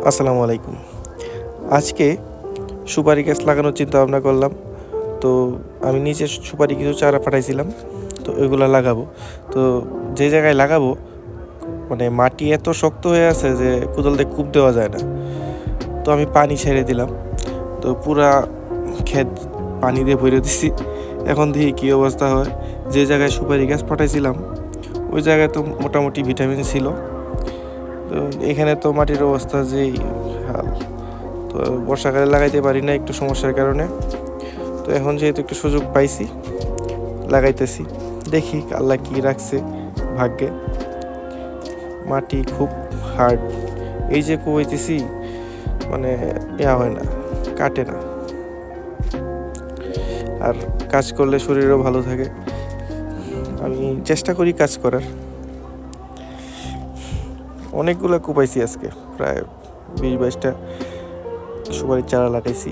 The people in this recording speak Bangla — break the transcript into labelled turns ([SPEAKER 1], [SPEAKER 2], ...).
[SPEAKER 1] আসসালামু আলাইকুম। আজকে সুপারি গাছ লাগানোর চিন্তা ভাবনা করলাম। তো আমি নিজে সুপারি কিছু চারা পাঠাইছিলাম। তো ওইগুলা লাগাবো। তো যে জায়গায় লাগাবো মানে মাটি এত শক্ত হয়ে আছে যে কোদাল দিয়ে কূপ দেওয়া যায় না। তো আমি পানি ছেড়ে দিলাম। তো পুরা ক্ষেত পানি দিয়ে ভরে দিছি। এখন দেখি কী অবস্থা হয়। যে জায়গায় সুপারি গাছ পাঠাইছিলাম ওই জায়গায় তো মোটামুটি ভিটামিন ছিল। তো এখানে তো মাটির অবস্থা যেই হাল। তো বর্ষাকালে লাগাইতে পারি না একটু সমস্যার কারণে। তো এখন যেহেতু একটু সুযোগ পাইছি লাগাইতেছি, দেখি আল্লাহ কি রাখছে ভাগ্যে। মাটি খুব হার্ড, এই যে কুবাইতেছি মানে হয় না, কাটে না। আর কাজ করলে শরীরও ভালো থাকে। আমি চেষ্টা করি কাজ করার। অনেকগুলো কুপাইছি আজকে, প্রায় 20-22টা সুপারির চারা লাগাইছি।